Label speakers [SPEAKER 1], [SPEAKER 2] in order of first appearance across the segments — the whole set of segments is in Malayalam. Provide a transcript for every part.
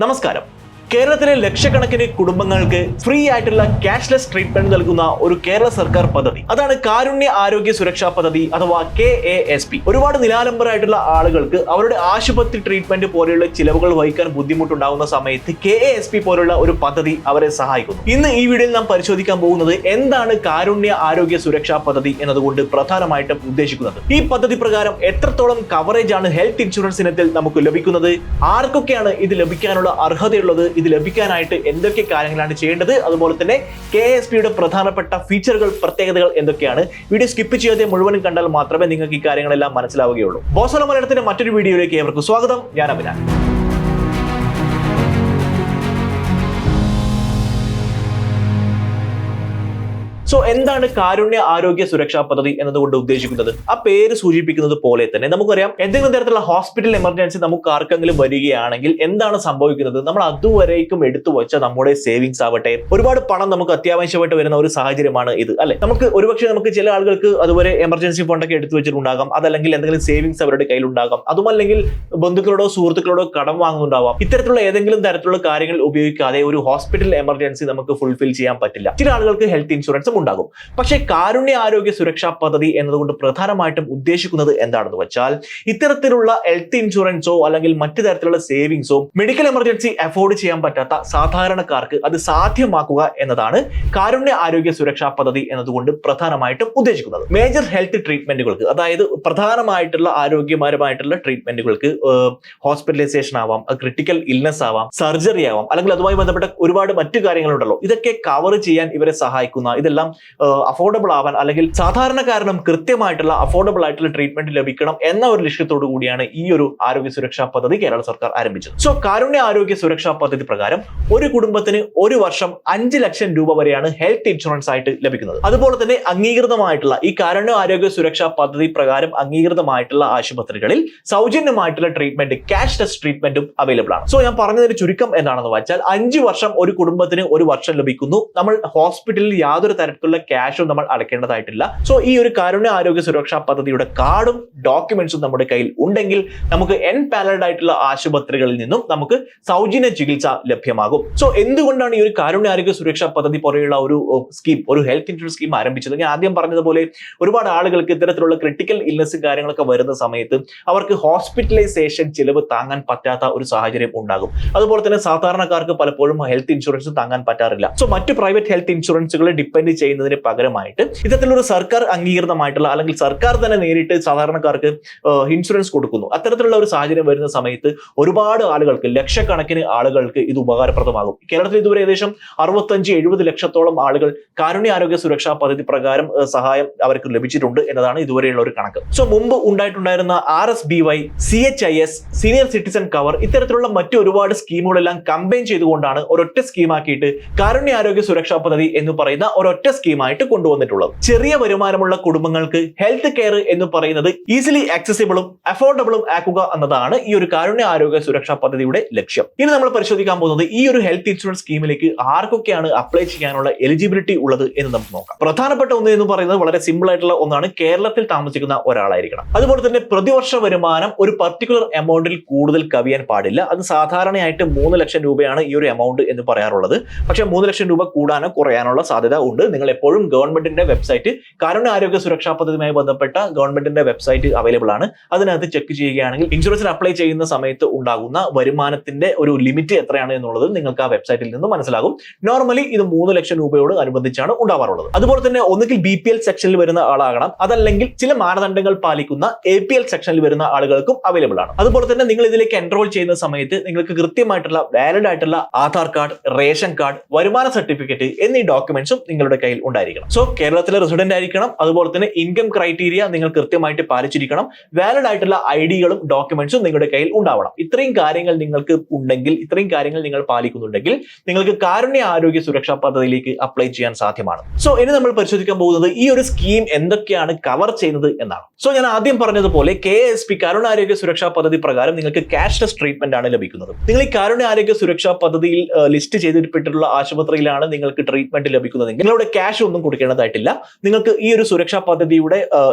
[SPEAKER 1] നമസ്കാരം. കേരളത്തിലെ ലക്ഷക്കണക്കിന് കുടുംബങ്ങൾക്ക് ഫ്രീ ആയിട്ടുള്ള ക്യാഷ്ലെസ് ട്രീറ്റ്മെന്റ് നൽകുന്ന ഒരു കേരള സർക്കാർ പദ്ധതി, അതാണ് കാരുണ്യ ആരോഗ്യ സുരക്ഷാ പദ്ധതി അഥവാ KASP. ഒരുപാട് നിലാലംബരായിട്ടുള്ള ആളുകൾക്ക് അവരുടെ ആശുപത്രി ട്രീറ്റ്മെന്റ് പോലെയുള്ള ചിലവുകൾ വഹിക്കാൻ ബുദ്ധിമുട്ടുണ്ടാകുന്ന സമയത്ത് KASP പോലുള്ള ഒരു പദ്ധതി അവരെ സഹായിക്കുന്നു. ഇന്ന് ഈ വീഡിയോയിൽ നാം പരിശോധിക്കാൻ പോകുന്നത് എന്താണ് കാരുണ്യ ആരോഗ്യ സുരക്ഷാ പദ്ധതി എന്നതുകൊണ്ട് പ്രധാനമായിട്ടും ഉദ്ദേശിക്കുന്നത്. ഈ പദ്ധതി പ്രകാരം എത്രത്തോളം കവറേജ് ആണ് ഹെൽത്ത് ഇൻഷുറൻസ് ഇനത്തിൽ നമുക്ക് ലഭിക്കുന്നത്, ആർക്കൊക്കെയാണ് ഇത് ലഭിക്കാനുള്ള അർഹതയുള്ളത്, ഇത് ലഭിക്കാനായിട്ട് എന്തൊക്കെ കാര്യങ്ങളാണ് ചെയ്യേണ്ടത്, അതുപോലെ തന്നെ KASPയുടെ പ്രധാനപ്പെട്ട ഫീച്ചറുകൾ, പ്രത്യേകതകൾ എന്തൊക്കെയാണ്. വീഡിയോ സ്കിപ്പ് ചെയ്യാതെ മുഴുവനും കണ്ടാൽ മാത്രമേ നിങ്ങൾക്ക് ഈ കാര്യങ്ങളെല്ലാം മനസ്സിലാവുകയുള്ളൂ. ബോസോല മലയാളത്തിന്റെ മറ്റൊരു വീഡിയോയിലേക്ക് ഏവർക്കും സ്വാഗതം. ഞാൻ അഭിനാൻ. എന്താണ് കാരുണ്യ ആരോഗ്യ സുരക്ഷാ പദ്ധതി എന്നതുകൊണ്ട് ഉദ്ദേശിക്കുന്നത്? ആ പേര് സൂചിപ്പിക്കുന്നത് പോലെ തന്നെ നമുക്കറിയാം, എന്തെങ്കിലും തരത്തിലുള്ള ഹോസ്പിറ്റൽ എമർജൻസി നമുക്ക് ആർക്കെങ്കിലും വരികയാണെങ്കിൽ എന്താണ് സംഭവിക്കുന്നത്? നമ്മൾ അതുവരേക്കും എടുത്തു വെച്ച നമ്മുടെ സേവിങ്സ് ആവട്ടെ, ഒരുപാട് പണം നമുക്ക് അത്യാവശ്യമായിട്ട് വരുന്ന ഒരു സാഹചര്യമാണ് ഇത്, അല്ലെ? നമുക്ക് ചില ആളുകൾക്ക് അതുവരെ എമർജൻസി ഫണ്ടൊക്കെ എടുത്തു വെച്ചിട്ടുണ്ടാകാം, അതല്ലെങ്കിൽ എന്തെങ്കിലും സേവിങ്സ് അവരുടെ കയ്യിലുണ്ടാകാം, അതുമല്ലെങ്കിൽ ബന്ധുക്കളോടോ സുഹൃത്തുക്കളോടോ കടം വാങ്ങുന്നുണ്ടാവാം. ഇത്തരത്തിലുള്ള ഏതെങ്കിലും തരത്തിലുള്ള കാര്യങ്ങൾ ഉപയോഗിക്കാതെ ഒരു ഹോസ്പിറ്റൽ എമർജൻസി നമുക്ക് ഫുൾഫിൽ ചെയ്യാൻ പറ്റില്ല. ചില ആളുകൾക്ക് ഹെൽത്ത് ഇൻഷുറൻസും ഉണ്ടാകും. പക്ഷേ കാരുണ്യ ആരോഗ്യ സുരക്ഷാ പദ്ധതി എന്നതുകൊണ്ട് പ്രധാനമായിട്ടും ഉദ്ദേശിക്കുന്നത് എന്താണെന്ന് വെച്ചാൽ, ഇത്തരത്തിലുള്ള ഹെൽത്ത് ഇൻഷുറൻസോ അല്ലെങ്കിൽ മറ്റു തരത്തിലുള്ള സേവിങ്സോ മെഡിക്കൽ എമർജൻസി അഫോർഡ് ചെയ്യാൻ പറ്റാത്ത സാധാരണക്കാർക്ക് അത് സാധ്യമാക്കുക എന്നതാണ് കാരുണ്യ ആരോഗ്യ സുരക്ഷാ പദ്ധതി എന്നതുകൊണ്ട് പ്രധാനമായിട്ടും ഉദ്ദേശിക്കുന്നത്. മേജർ ഹെൽത്ത് ട്രീറ്റ്മെന്റുകൾക്ക്, അതായത് പ്രധാനമായിട്ടുള്ള ആരോഗ്യപരമായിട്ടുള്ള ട്രീറ്റ്മെന്റുകൾക്ക്, ഹോസ്പിറ്റലൈസേഷൻ ആവാം, ക്രിട്ടിക്കൽ ഇൽനെസ് ആവാം, സർജറി ആവാം, അല്ലെങ്കിൽ അതുമായി ബന്ധപ്പെട്ട ഒരുപാട് മറ്റു കാര്യങ്ങളുണ്ടല്ലോ, ഇതൊക്കെ കവർ ചെയ്യാൻ ഇവരെ സഹായിക്കുന്ന, ഇതെല്ലാം അഫോർഡബിൾ ആവാൻ അല്ലെങ്കിൽ സാധാരണക്കാരനും കൃത്യമായിട്ടുള്ള അഫോർഡബിൾ ആയിട്ടുള്ള ട്രീറ്റ്മെന്റ് ലഭിക്കണം എന്ന ഒരു ലക്ഷ്യത്തോടു കൂടിയാണ് ഈ ഒരു ആരോഗ്യ സുരക്ഷാ പദ്ധതി കേരള സർക്കാർ ആരംഭിച്ചത്. കാരുണ്യ ആരോഗ്യ സുരക്ഷാ പദ്ധതി പ്രകാരം ഒരു കുടുംബത്തിന് ഒരു വർഷം 5 ലക്ഷം രൂപ വരെയാണ് ഹെൽത്ത് ഇൻഷുറൻസ് ആയിട്ട് ലഭിക്കുന്നത്. അതുപോലെ തന്നെ അംഗീകൃതമായിട്ടുള്ള ഈ കാരുണ്യ ആരോഗ്യ സുരക്ഷാ പദ്ധതി പ്രകാരം അംഗീകൃതമായിട്ടുള്ള ആശുപത്രികളിൽ സൗജന്യമായിട്ടുള്ള ട്രീറ്റ്മെന്റ്, ക്യാഷ്ലെസ് ട്രീറ്റ്മെന്റും അവൈലബിൾ ആണ്. ഞാൻ പറഞ്ഞതിന് ചുരുക്കം എന്താണെന്ന് വെച്ചാൽ, 5 വർഷം ഒരു കുടുംബത്തിന് ഒരു വർഷം ലഭിക്കുന്നു. നമ്മൾ ഹോസ്പിറ്റലിൽ യാതൊരു തരത്തിലുള്ള ക്യാഷും നമ്മൾ അടയ്ക്കേണ്ടതായിട്ടില്ല. ഈ ഒരു കാരുണ്യ ആരോഗ്യ സുരക്ഷാ പദ്ധതിയുടെ കാർഡും ഡോക്യുമെന്റ്സും നമ്മുടെ കയ്യിൽ ഉണ്ടെങ്കിൽ നമുക്ക് എൻപാനൽഡ് ആയിട്ടുള്ള ആശുപത്രികളിൽ നിന്നും നമുക്ക് സൗജന്യ ചികിത്സ ലഭ്യമാകും. എന്തുകൊണ്ടാണ് ഈ ഒരു കാരുണ്യ ആരോഗ്യ സുരക്ഷാ പദ്ധതി പോലെയുള്ള ഒരു സ്കീം, ഒരു ഹെൽത്ത് ഇൻഷുറൻസ് സ്കീം ആരംഭിച്ചത്? ഞാൻ ആദ്യം പറഞ്ഞതുപോലെ ഒരുപാട് ആളുകൾക്ക് ഇത്തരത്തിലുള്ള ക്രിട്ടിക്കൽ ഇൽനെസ് കാര്യങ്ങളൊക്കെ വരുന്ന സമയത്ത് അവർക്ക് ഹോസ്പിറ്റലൈസേഷൻ ചിലവ് താങ്ങാൻ പറ്റാത്ത ഒരു സാഹചര്യം ഉണ്ടാകും. അതുപോലെ തന്നെ സാധാരണക്കാർക്ക് പലപ്പോഴും ഹെൽത്ത് ഇൻഷുറൻസ് താങ്ങാൻ പറ്റാറില്ല. മറ്റു പ്രൈവറ്റ് ഹെൽത്ത് ഇൻഷുറൻസുകളെ ഡിപ്പെൻഡ് ചെയ്യുന്നതിന് പകരമായിട്ട് ഇത്തരത്തിലൊരു സർക്കാർ അംഗീകൃതമായിട്ടുള്ള അല്ലെങ്കിൽ സർക്കാർ തന്നെ നേരിട്ട് സാധാരണക്കാർക്ക് ഇൻഷുറൻസ് കൊടുക്കുന്നു. അത്തരത്തിലുള്ള ഒരു സാഹചര്യം വരുന്ന സമയത്ത് ഒരുപാട് ആളുകൾക്ക്, ലക്ഷക്കണക്കിന് ആളുകൾക്ക് ഇത് ഉപകാരപ്രദമാകും. കേരളത്തിൽ ഇതുവരെ ഏകദേശം 65-70 ലക്ഷത്തോളം ആളുകൾ കാരുണ്യ ആരോഗ്യ സുരക്ഷാ പദ്ധതി പ്രകാരം സഹായം അവർക്ക് ലഭിച്ചിട്ടുണ്ട് എന്നതാണ് ഇതുവരെയുള്ള ഒരു കണക്ക്. മുമ്പ് ഉണ്ടായിട്ടുണ്ടായിരുന്ന RSBY, CHIS, senior citizen cover, ഇത്തരത്തിലുള്ള മറ്റു ഒരുപാട് സ്കീമുകളെല്ലാം കമ്പൈൻ ചെയ്തുകൊണ്ടാണ് ഒരൊറ്റ സ്കീമാക്കിയിട്ട് കാരുണ്യ ആരോഗ്യ സുരക്ഷാ പദ്ധതി എന്ന് പറയുന്ന ഒരൊറ്റ സ്കീമായിട്ട് കൊണ്ടുവന്നിട്ടുള്ളത്. ചെറിയ വരുമാനമുള്ള കുടുംബങ്ങൾക്ക് ഹെൽത്ത് കെയർ എന്ന് പറയുന്നത് ഈസിലി ആക്സസിബിളും അഫോർഡബിളും ആക്കുക എന്നതാണ് ഈ ഒരു കാരുണ്യ ആരോഗ്യ സുരക്ഷാ പദ്ധതിയുടെ ലക്ഷ്യം. ഇനി നമ്മൾ പരിശോധിക്കാൻ പോകുന്നത് ഈ ഒരു ഹെൽത്ത് ഇൻഷുറൻസ് സ്കീമിലേക്ക് ആർക്കൊക്കെയാണ് അപ്ലൈ ചെയ്യാനുള്ള എലിജിബിലിറ്റി ഉള്ളത് എന്ന് നമുക്ക് നോക്കാം. പ്രധാനപ്പെട്ട ഒന്ന് എന്ന് പറയുന്നത് വളരെ സിമ്പിൾ ആയിട്ടുള്ള ഒന്നാണ്, കേരളത്തിൽ താമസിക്കുന്ന ഒരാളായിരിക്കണം. അതുപോലെ തന്നെ പ്രതിവർഷ വരുമാനം ഒരു പർട്ടിക്കുലർ എമൗണ്ടിൽ കൂടുതൽ കവിയാൻ പാടില്ല. അത് സാധാരണയായിട്ട് 3 ലക്ഷം രൂപയാണ് ഈ ഒരു എമൗണ്ട് എന്ന് പറയാറുള്ളത്. പക്ഷേ 3 ലക്ഷം രൂപ കൂടാനോ കുറയാനുള്ള സാധ്യത ഉണ്ട്. നിങ്ങൾ എപ്പോഴും ഗവൺമെന്റിന്റെ വെബ്സൈറ്റ്, കാരുണ്യ ആരോഗ്യ സുരക്ഷാ പദ്ധതിയുമായി ബന്ധപ്പെട്ട ഗവൺമെന്റിന്റെ വെബ്സൈറ്റ് അവൈലബിൾ ആണ്. അതിനകത്ത് ചെക്ക് ചെയ്യുകയാണെങ്കിൽ ഇൻഷുറൻസിന് അപ്ലൈ ചെയ്യുന്ന സമയത്ത് ഉണ്ടാകുന്ന വരുമാനത്തിന്റെ ഒരു ലിമിറ്റ് എത്രയാണ് എന്നുള്ളത് നിങ്ങൾക്ക് ആ വെബ്സൈറ്റിൽ നിന്ന് മനസ്സിലാകും. നോർമലി ഇത് 3 ലക്ഷം രൂപയോട് അനുബന്ധിച്ചാണ് ഉണ്ടാവാറുള്ളത്. അതുപോലെ തന്നെ ഒന്നുകിൽ BPL സെക്ഷനിൽ വരുന്ന ആളാകണം, അതല്ലെങ്കിൽ ചില മാനദണ്ഡങ്ങൾ പാലിക്കുന്ന APL സെക്ഷനിൽ വരുന്ന ആളുകൾക്കും അവൈലബിൾ ആണ്. അതുപോലെ തന്നെ നിങ്ങൾ ഇതിലേക്ക് എൻറോൾ ചെയ്യുന്ന സമയത്ത് നിങ്ങൾക്ക് കൃത്യമായിട്ടുള്ള വാലിഡ് ആയിട്ടുള്ള ആധാർ കാർഡ്, റേഷൻ കാർഡ്, വരുമാന സർട്ടിഫിക്കറ്റ് എന്നീ ഡോക്യുമെന്റ്സും നിങ്ങളുടെ കയ്യിൽ ഉണ്ടായിരിക്കണം. കേരളത്തിലെ റെസിഡന്റ് ആയിരിക്കണം. അതുപോലെ തന്നെ ഇൻകം ക്രൈറ്റീരിയ നിങ്ങൾ കൃത്യമായിട്ട് പാലിച്ചിരിക്കണം. വാലിഡ് ആയിട്ടുള്ള ഐഡികളും ഡോക്യുമെന്റ്സും നിങ്ങളുടെ കയ്യിൽ ഉണ്ടാവണം. ഇത്രയും കാര്യങ്ങൾ നിങ്ങൾക്ക് ഉണ്ടെങ്കിൽ, ഇത്രയും കാര്യങ്ങൾ നിങ്ങൾ പാലിക്കുന്നുണ്ടെങ്കിൽ നിങ്ങൾക്ക് കാരുണ്യ ആരോഗ്യ സുരക്ഷാ പദ്ധതിയിലേക്ക് അപ്ലൈ ചെയ്യാൻ സാധ്യമാണ്. ഇനി നമ്മൾ പരിശോധിക്കാൻ പോകുന്നത് ഈ ഒരു സ്കീം എന്തൊക്കെയാണ് കവർ ചെയ്യുന്നത് എന്നാണ്. ഞാൻ ആദ്യം പറഞ്ഞതുപോലെ KASP, കാരുണ്യ ആരോഗ്യ സുരക്ഷാ പദ്ധതി പ്രകാരം നിങ്ങൾക്ക് ക്യാഷ്ലെസ് ട്രീറ്റ്മെന്റ് ആണ് ലഭിക്കുന്നത്. നിങ്ങൾ ഈ കാരുണ്യ ആരോഗ്യ സുരക്ഷാ പദ്ധതിയിൽ ലിസ്റ്റ് ചെയ്തിട്ടുള്ള ആശുപത്രിയിലാണ് നിങ്ങൾക്ക് ട്രീറ്റ്മെന്റ് ലഭിക്കുന്നതെങ്കിൽ നിങ്ങളുടെ ക്യാഷ് ഒന്നും കൊടുക്കേണ്ടതായിട്ടില്ല. നിങ്ങൾക്ക് ഈ ഒരു സുരക്ഷാ പദ്ധതിയുടെ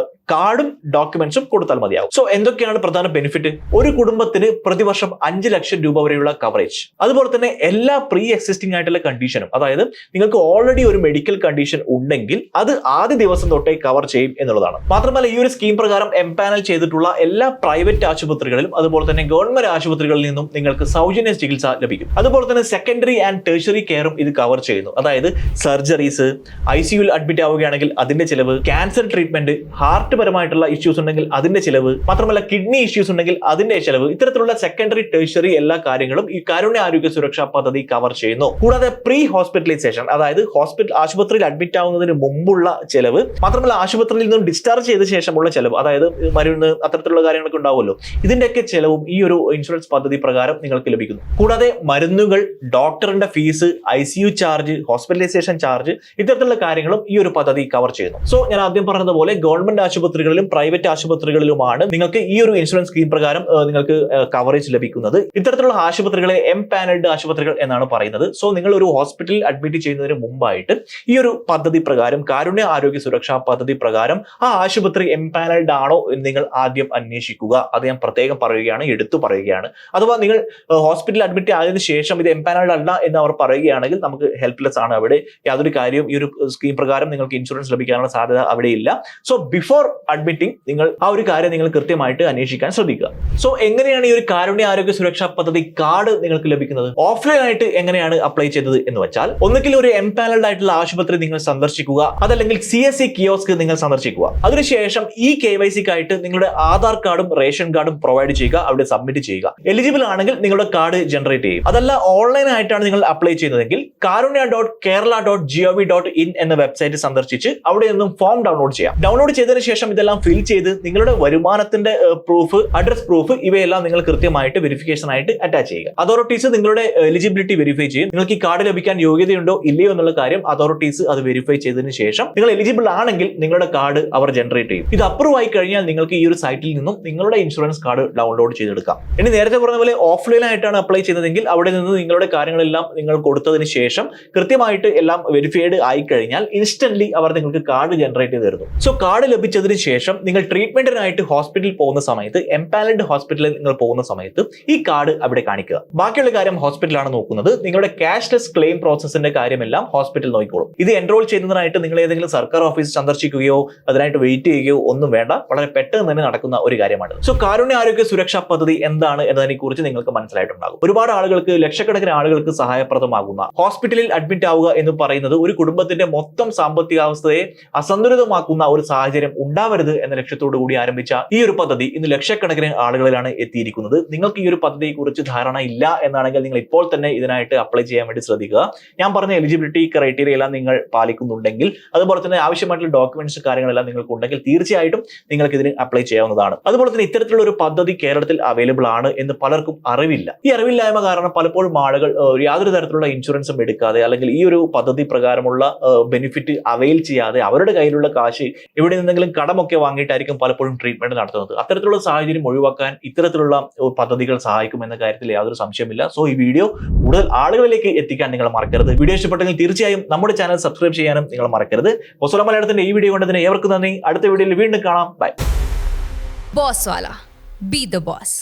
[SPEAKER 1] കാർഡും ഡോക്യുമെന്റ്സും കൊടുത്താൽ മതിയാവും. സോ എന്തൊക്കെയാണ് പ്രധാന ബെനിഫിറ്റ്? ഒരു കുടുംബത്തിന് പ്രതിവർഷം 5 ലക്ഷം രൂപ വരെയുള്ള കവറേജ്. അതുപോലെ തന്നെ എല്ലാ പ്രീ എക്സിസ്റ്റിംഗ് ആയിട്ടുള്ള കണ്ടീഷനും, അതായത് നിങ്ങൾക്ക് ഓൾറെഡി ഒരു മെഡിക്കൽ കണ്ടീഷൻ ഉണ്ടെങ്കിൽ അത് ആദ്യ ദിവസം തൊട്ടേ കവർ ചെയ്യും എന്നുള്ളതാണ്. മാത്രമല്ല ഈ ഒരു സ്കീം പ്രകാരം എംപാനൽ ചെയ്തിട്ടുള്ള എല്ലാ പ്രൈവറ്റ് ആശുപത്രികളിലും അതുപോലെ തന്നെ ഗവൺമെന്റ് ആശുപത്രികളിൽ നിന്നും നിങ്ങൾക്ക് സൗജന്യ ചികിത്സ ലഭിക്കും. അതുപോലെ തന്നെ സെക്കൻഡറി ആൻഡ് ടേഴ്സറി കെയറും ഇത് കവർ ചെയ്യുന്നു. അതായത് സർജറീസ്, ICUയിൽ അഡ്മിറ്റ് ആവുകയാണെങ്കിൽ അതിന്റെ ചിലവ്, ക്യാൻസർ ട്രീറ്റ്മെന്റ്, ഹാർട്ട് പരമായിട്ടുള്ള ഇഷ്യൂസ് ഉണ്ടെങ്കിൽ അതിന്റെ ചിലവ്, മാത്രമല്ല കിഡ്നി ഇഷ്യൂസ് ഉണ്ടെങ്കിൽ അതിന്റെ ചിലവ്, ഇത്തരത്തിലുള്ള സെക്കൻഡറി ടേഴ്സറി എല്ലാ കാര്യങ്ങളും ഈ കാരുണ്യ ആരോഗ്യ സുരക്ഷാ പദ്ധതി കവർ ചെയ്യുന്നു. കൂടാതെ പ്രീ ഹോസ്പിറ്റലൈസേഷൻ, അതായത് ആശുപത്രിയിൽ അഡ്മിറ്റ് ആവുന്നതിന് മുമ്പുള്ള ചെലവ്, മാത്രമല്ല ആശുപത്രിയിൽ നിന്നും ഡിസ്ചാർജ് ചെയ്ത ശേഷമുള്ള ചെലവ്, അതായത് മരുന്ന് അത്തരത്തിലുള്ള കാര്യങ്ങളൊക്കെ ഉണ്ടാവുമല്ലോ, ഇതിന്റെയൊക്കെ ചെലവും ഈ ഒരു ഇൻഷുറൻസ് പദ്ധതി പ്രകാരം നിങ്ങൾക്ക് ലഭിക്കുന്നു. കൂടാതെ മരുന്നുകൾ, ഡോക്ടറിന്റെ fees, ICU charge, hospitalization charge, ഇത്തരത്തിലുള്ള കാര്യങ്ങളും ഈ ഒരു പദ്ധതി കവർ ചെയ്യുന്നു. സോ ഞാൻ ആദ്യം പറഞ്ഞതുപോലെ ഗവൺമെന്റ് ആശുപത്രികളിലും പ്രൈവറ്റ് ആശുപത്രികളിലുമാണ് നിങ്ങൾക്ക് ഈ ഒരു ഇൻഷുറൻസ് സ്കീം പ്രകാരം നിങ്ങൾക്ക് കവറേജ് ലഭിക്കുന്നത്. ഇത്തരത്തിലുള്ള ആശുപത്രികളെ എംപാനൽഡ് ആശുപത്രികൾ എന്നാണ് പറയുന്നത്. സോ നിങ്ങൾ ഒരു ഹോസ്പിറ്റലിൽ അഡ്മിറ്റ് ചെയ്യുന്നതിന് മുമ്പായിട്ട് ഈ ഒരു പദ്ധതി പ്രകാരം, കാരുണ്യ ആരോഗ്യ സുരക്ഷാ പദ്ധതി പ്രകാരം ആ ആശുപത്രി എംപാനൽഡ് ആണോ എന്ന് നിങ്ങൾ ആദ്യം അന്വേഷിക്കുക. അത് ഞാൻ പ്രത്യേകം പറയുകയാണ്, എടുത്തു പറയുകയാണ്. അഥവാ നിങ്ങൾ ഹോസ്പിറ്റലിൽ അഡ്മിറ്റ് ആയതിനു ശേഷം ഇത് എംപാനൽഡ് അല്ല എന്ന് അവർ പറയുകയാണെങ്കിൽ നമുക്ക് ഹെൽപ്ലെസ് ആണ്. അവിടെ യാതൊരു കാര്യവും ഈ ഒരു സ്കീം പ്രകാരം നിങ്ങൾക്ക് ഇൻഷുറൻസ് ലഭിക്കാനുള്ള സാധ്യത അവിടെ ഇല്ല. സോ ബിഫോർ അഡ്മിറ്റിംഗ് നിങ്ങൾ ആ ഒരു കാര്യം നിങ്ങൾ കൃത്യമായിട്ട് അന്വേഷിക്കാൻ ശ്രദ്ധിക്കുക. സോ എങ്ങനെയാണ് ഈ ഒരു കാരുണ്യ ആരോഗ്യ സുരക്ഷാ പദ്ധതി കാർഡ് നിങ്ങൾക്ക് ലഭിക്കുന്നത്? ഓഫ്ലൈൻ ആയിട്ട് എങ്ങനെയാണ് അപ്ലൈ ചെയ്തത് എന്ന് വെച്ചാൽ, ഒന്നുകിൽ ഒരു എംപാനൽഡ് ആയിട്ടുള്ള ആശുപത്രി നിങ്ങൾ സന്ദർശിക്കുക, അതല്ലെങ്കിൽ CSC കിയോസ്ക് നിങ്ങൾ സന്ദർശിക്കുക. അതിനുശേഷം ഈ KYC ആയിട്ട് നിങ്ങളുടെ ആധാർ കാർഡും റേഷൻ കാർഡും പ്രൊവൈഡ് ചെയ്യുക, അവിടെ സബ്മിറ്റ് ചെയ്യുക. എലിജിബിൾ ആണെങ്കിൽ നിങ്ങളുടെ കാർഡ് ജനറേറ്റ് ചെയ്യും. അതല്ല ഓൺലൈൻ ആയിട്ടാണ് നിങ്ങൾ അപ്ലൈ ചെയ്യുന്നതെങ്കിൽ karunya.kerala.gov.in എന്ന വെബ്സൈറ്റ് സന്ദർശിച്ച് അവിടെ നിന്നും ഫോം ഡൗൺലോഡ് ചെയ്യാം. ഡൗൺലോഡ് ചെയ്തതിനു ശേഷം ഇതെല്ലാം ഫിൽ ചെയ്ത് നിങ്ങളുടെ വരുമാനത്തിന്റെ പ്രൂഫ്, അഡ്രസ് പ്രൂഫ്, ഇവയെല്ലാം നിങ്ങൾ കൃത്യമായിട്ട് വെരിഫിക്കേഷൻ ആയിട്ട് അറ്റാച്ച് ചെയ്യുക. അതോറിറ്റീസ് നിങ്ങളുടെ എലിജിബിലിറ്റി വെരിഫൈ ചെയ്യും. നിങ്ങൾക്ക് ഈ കാർഡ് ലഭിക്കാൻ യോഗ്യതയുണ്ടോ ഇല്ലയോ എന്നുള്ള കാര്യം അതോറിറ്റീസ് അത് വെരിഫൈ ചെയ്തതിനു ശേഷം നിങ്ങൾ എലിജിബിൾ ആണെങ്കിൽ നിങ്ങളുടെ കാർഡ് അവർ ജനറേറ്റ് ചെയ്യും. ഇത് അപ്രൂവ് ആയി കഴിഞ്ഞാൽ നിങ്ങൾക്ക് ഈ ഒരു സൈറ്റിൽ നിന്നും നിങ്ങളുടെ ഇൻഷുറൻസ് കാർഡ് ഡൗൺലോഡ് ചെയ്തെടുക്കാം. ഇനി നേരത്തെ പറഞ്ഞ പോലെ ഓഫ്ലൈൻ ആയിട്ടാണ് അപ്ലൈ ചെയ്തതെങ്കിൽ അവിടെ നിന്ന് നിങ്ങളുടെ കാര്യങ്ങളെല്ലാം നിങ്ങൾ കൊടുത്തതിന് ശേഷം കൃത്യമായിട്ട് എല്ലാം വെരിഫൈഡ് ആയി കഴിഞ്ഞാൽ ഇൻസ്റ്റന്റ്ലി അവർ നിങ്ങൾക്ക് കാർഡ് ജനറേറ്റ് ചെയ്ത് തരുന്നു. സോ കാർഡ് ലഭിച്ചതിന് ശേഷം നിങ്ങൾ ട്രീറ്റ്മെന്റിനായിട്ട് ഹോസ്പിറ്റലിൽ പോകുന്ന സമയത്ത്, എംപാനൽഡ് ഹോസ്പിറ്റലിൽ നിങ്ങൾ പോകുന്ന സമയത്ത് ഈ കാർഡ് അവിടെ കാണിക്കുക. ബാക്കിയുള്ള കാര്യം ഹോസ്പിറ്റലാണ് നോക്കുന്നത്. നിങ്ങളുടെ ക്യാഷ്ലെസ് ക്ലെയിം പ്രോസസിന്റെ കാര്യമെല്ലാം ഹോസ്പിറ്റൽ നോക്കിക്കോളും. ഇത് എൻറോൾ ചെയ്യുന്നതിനായിട്ട് നിങ്ങൾ ഏതെങ്കിലും സർക്കാർ ഓഫീസ് സന്ദർശിക്കുകയോ അതിനായിട്ട് വെയിറ്റ് ചെയ്യുകയോ ഒന്നും വേണ്ട. വളരെ പെട്ടെന്ന് തന്നെ നടക്കുന്ന ഒരു കാര്യമാണ്. സോ കാരുണ്യ ആരോഗ്യ സുരക്ഷാ പദ്ധതി എന്താണ് എന്നതിനെ കുറിച്ച് നിങ്ങൾക്ക് മനസ്സിലായിട്ടുണ്ടാകും. ഒരുപാട് ആളുകൾക്ക്, ലക്ഷക്കണക്കിന് ആളുകൾക്ക് സഹായപ്രദമാകുന്ന, ഹോസ്പിറ്റലിൽ അഡ്മിറ്റ് ആവുക എന്ന് പറയുന്നത് ഒരു കുടുംബത്തിന്റെ മൊത്തം സാമ്പത്തികാവസ്ഥയെ അസന്തുലിതമാക്കുന്ന ഒരു സാഹചര്യം ഉണ്ടാവരുത് എന്ന ലക്ഷ്യത്തോടു കൂടി ആരംഭിച്ച ഈ ഒരു പദ്ധതി ഇന്ന് ലക്ഷക്കണക്കിന് ആളുകളിലാണ് എത്തിയിരിക്കുന്നത്. നിങ്ങൾക്ക് ഈ ഒരു പദ്ധതിയെ കുറിച്ച് ധാരണ ഇല്ല എന്നാണെങ്കിൽ നിങ്ങൾ ഇപ്പോൾ തന്നെ ഇതിനായിട്ട് അപ്ലൈ ചെയ്യാൻ വേണ്ടി ശ്രദ്ധിക്കുക. ഞാൻ പറഞ്ഞ എലിജിബിലിറ്റി ക്രൈറ്റീരിയ എല്ലാം നിങ്ങൾ പാലിക്കുന്നുണ്ടെങ്കിൽ, അതുപോലെ തന്നെ ആവശ്യമായിട്ടുള്ള ഡോക്യുമെന്റ്സ് കാര്യങ്ങളെല്ലാം നിങ്ങൾക്ക് ഉണ്ടെങ്കിൽ തീർച്ചയായിട്ടും നിങ്ങൾക്ക് ഇതിന് അപ്ലൈ ചെയ്യാവുന്നതാണ്. അതുപോലെ തന്നെ ഇത്തരത്തിലുള്ള ഒരു പദ്ധതി കേരളത്തിൽ അവൈലബിൾ ആണ് എന്ന് പലർക്കും അറിവില്ല. ഈ അറിവില്ലായ്മ കാരണം പലപ്പോഴും ആളുകൾ യാതൊരു തരത്തിലുള്ള ഇൻഷുറൻസും എടുക്കാതെ അല്ലെങ്കിൽ ഈ ഒരു പദ്ധതി പ്രകാരമുള്ള ബെനിഫിറ്റ് അവൈൽ ചെയ്യാതെ അവരുടെ കയ്യിലുള്ള കാശ് ഇവിടെ നിന്നെങ്കിലും കടമൊക്കെ വാങ്ങിയിട്ടായിരിക്കും പലപ്പോഴും ട്രീറ്റ്മെന്റ് നടത്തുന്നത്. അത്തരത്തിലുള്ള സാഹചര്യം ഒഴിവാക്കാൻ ഇത്തരത്തിലുള്ള പദ്ധതികൾ സഹായിക്കും എന്ന കാര്യത്തിൽ യാതൊരു സംശയമില്ല. സോ ഈ വീഡിയോ കൂടുതൽ ആളുകളിലേക്ക് എത്തിക്കാൻ നിങ്ങൾ മറക്കരുത്. വീഡിയോ ഇഷ്ടപ്പെട്ടെങ്കിൽ തീർച്ചയായും നമ്മുടെ ചാനൽ സബ്സ്ക്രൈബ് ചെയ്യാനും നിങ്ങൾ മറക്കരുത്. ബോസ് മലയാളത്തിന്റെ ഈ വീഡിയോ കണ്ടതിന് ഏവർക്കും നന്ദി. അടുത്ത വീഡിയോയിൽ വീണ്ടും കാണാം. ബൈ.
[SPEAKER 2] ബോസ് വാല, ബി ദ ബോസ്.